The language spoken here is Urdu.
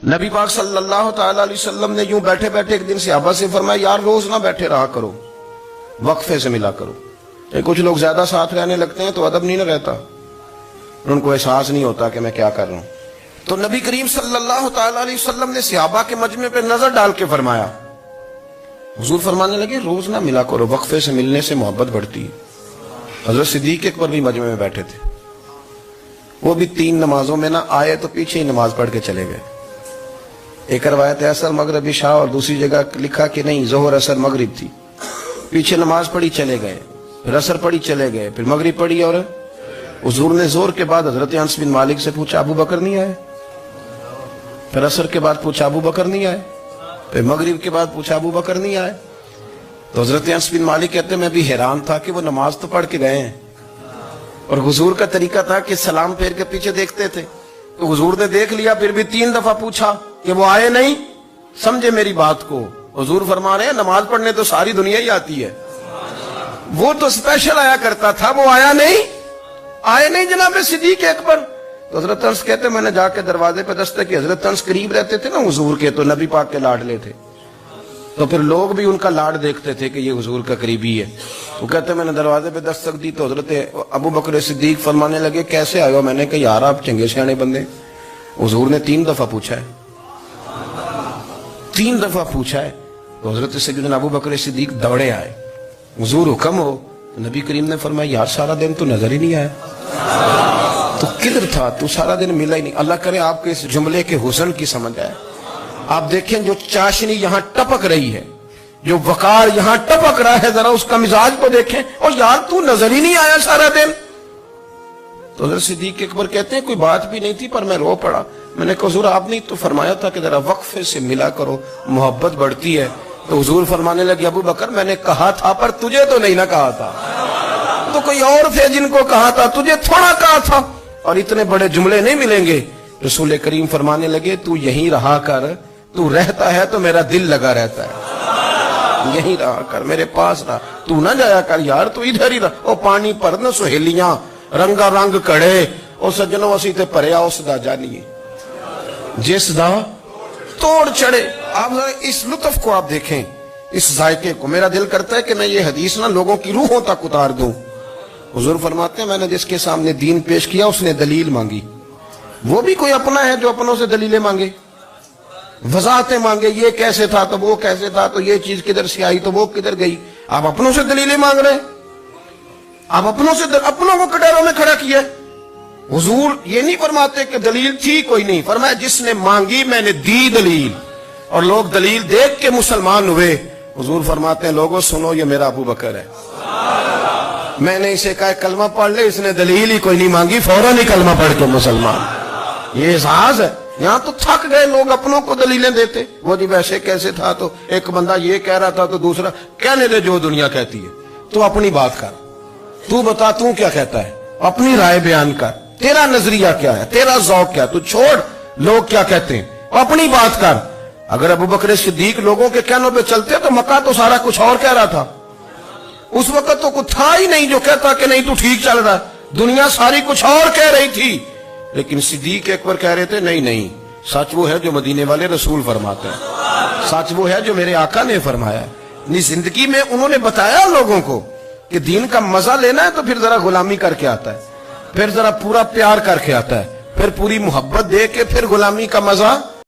نبی پاک صلی اللہ تعالی علیہ وسلم نے یوں بیٹھے بیٹھے ایک دن صحابہ سے فرمایا یار روز نہ بیٹھے رہا کرو، وقفے سے ملا کرو۔ کچھ لوگ زیادہ ساتھ رہنے لگتے ہیں تو ادب نہیں نہ رہتا، ان کو احساس نہیں ہوتا کہ میں کیا کر رہا ہوں۔ تو نبی کریم صلی اللہ تعالی علیہ وسلم نے صحابہ کے مجمع پہ نظر ڈال کے فرمایا، حضور فرمانے لگے روز نہ ملا کرو، وقفے سے ملنے سے محبت بڑھتی ہے۔ حضرت صدیق اکبر بھی مجمع میں بیٹھے تھے، وہ بھی 3 نمازوں میں نہ آئے تو پیچھے ہی نماز پڑھ کے چلے گئے۔ ایک روایت ہے عصر مغرب عشاء، اور دوسری جگہ لکھا کہ نہیں ظہر عصر مغرب تھی، پیچھے نماز پڑھی چلے گئے، پھر عصر پڑھی چلے گئے، پھر مغرب پڑھی، اور حضور نے زور کے بعد حضرت انس بن مالک سے پوچھا ابو بکر نہیں آئے؟ پھر عصر کے بعد پوچھا ابو بکر نہیں آئے؟ پھر مغرب کے بعد پوچھا ابو بکر نہیں آئے؟ تو حضرت انس بن مالک کہتے ہیں میں بھی حیران تھا کہ وہ نماز تو پڑھ کے گئے ہیں، اور حضور کا طریقہ تھا کہ سلام پھیر کے پیچھے دیکھتے تھے، تو حضور نے دیکھ لیا، پھر بھی 3 دفعہ پوچھا کہ وہ آئے نہیں؟ سمجھے میری بات کو؟ حضور فرما رہے ہیں نماز پڑھنے تو ساری دنیا ہی آتی ہے، وہ تو اسپیشل آیا کرتا تھا، وہ آیا نہیں؟ آئے نہیں جناب صدیق اکبر؟ تو حضرت انس کہتے میں نے جا کے دروازے پہ دستک کی، حضرت انس قریب رہتے تھے نا حضور کے، تو نبی پاک کے لاڈلے تھے، تو پھر لوگ بھی ان کا لاڈ دیکھتے تھے کہ یہ حضور کا قریبی ہے۔ وہ کہتے میں نے دروازے پہ دستک دی تو حضرت ابو بکر صدیق فرمانے لگے کیسے آئے ہو؟ میں نے کہا یار آپ چنگے سیانے بندے، حضور نے 3 دفعہ پوچھا ہے، 3 دفعہ پوچھا ہے۔ تو حضرت سیدنا ابو بکر صدیق دوڑے آئے، حضور حکم ہو؟ نبی کریم نے فرمایا یار سارا دن تو نظر ہی نہیں آیا، تو کدھر تھا تو؟ سارا دن ملا ہی نہیں۔ اللہ کرے آپ کے اس جملے کے حسن کی سمجھ آئے۔ آپ دیکھیں جو چاشنی یہاں ٹپک رہی ہے، جو وقار یہاں ٹپک رہا ہے، ذرا اس کا مزاج کو دیکھیں، اور یار تو نظر ہی نہیں آیا سارا دن۔ تو حضرت صدیق اکبر کہتے ہیں کوئی بات بھی نہیں تھی پر میں رو پڑا۔ میں نے کہا حضور آپ نے تو فرمایا تھا کہ ذرا وقفے سے ملا کرو، محبت بڑھتی ہے۔ تو حضور فرمانے لگے ابو بکر میں نے کہا تھا پر تجھے تو نہیں نہ کہا تھا، تو کوئی اور تھے جن کو کہا تھا، تجھے تھوڑا کہا تھا، اور اتنے بڑے جملے نہیں ملیں گے۔ رسول کریم فرمانے لگے تو یہیں رہا کر، تو رہتا ہے تو میرا دل لگا رہتا ہے، یہیں رہا کر، میرے پاس رہا، تو نہ جایا کر یار، تو ادھر ہی رہا۔ او پانی پر نہ سہیلیاں رنگا رنگ کڑے، او سجنوں اسی تے پریا اس دا جانیے جس دا توڑ چڑھے۔ آپ اس لطف کو آپ دیکھیں، اس ذائقے کو۔ میرا دل کرتا ہے کہ میں یہ حدیث نہ لوگوں کی روحوں تک اتار دوں۔ حضور فرماتے ہیں میں نے جس کے سامنے دین پیش کیا اس نے دلیل مانگی، وہ بھی کوئی اپنا ہے جو اپنوں سے دلیلیں مانگے، وضاحتیں مانگے، یہ کیسے تھا تو وہ کیسے تھا، تو یہ چیز کدھر سے آئی تو وہ کدھر گئی۔ آپ اپنوں سے دلیلیں مانگ رہے ہیں، آپ اپنوں کو کٹوروں میں کھڑا کیا۔ حضور یہ نہیں فرماتے کہ دلیل تھی کوئی نہیں، فرمایا جس نے مانگی میں نے دی دلیل، اور لوگ دلیل دیکھ کے مسلمان ہوئے۔ حضور فرماتے ہیں لوگوں سنو یہ میرا ابو بکر ہے، میں نے اسے کہا کلمہ پڑھ لے، اس نے دلیل ہی کوئی نہیں مانگی، فوراً ہی کلمہ پڑھ کے مسلمان۔ یہ اعزاز ہے۔ یہاں تو تھک گئے لوگ اپنوں کو دلیلیں دیتے، وہ جی ویسے کیسے تھا، تو ایک بندہ یہ کہہ رہا تھا تو دوسرا کہنے دے جو دنیا کہتی ہے، تو اپنی بات کر، تو بتا تو کیا کہتا ہے، اپنی رائے بیان کر، تیرا نظریہ کیا ہے، تیرا ذوق کیا، تو چھوڑ لوگ کیا کہتے ہیں، اپنی بات کر۔ اگر ابو بکر صدیق لوگوں کے کہنوں پہ چلتے تو مکہ تو سارا کچھ اور کہہ رہا تھا، اس وقت تو کچھ تھا ہی نہیں جو کہتا کہ نہیں تو ٹھیک چل رہا ہے، دنیا ساری کچھ اور کہہ رہی تھی، لیکن صدیق اکبر کہہ رہے تھے نہیں سچ وہ ہے جو مدینے والے رسول فرماتے ہیں، سچ وہ ہے جو میرے آقا نے فرمایا ہے۔ اپنی زندگی میں انہوں نے بتایا لوگوں کو کہ دین کا مزہ لینا ہے تو پھر ذرا غلامی کر کے آتا ہے، پھر ذرا پورا پیار کر کے آتا ہے، پھر پوری محبت دے کے پھر غلامی کا مزہ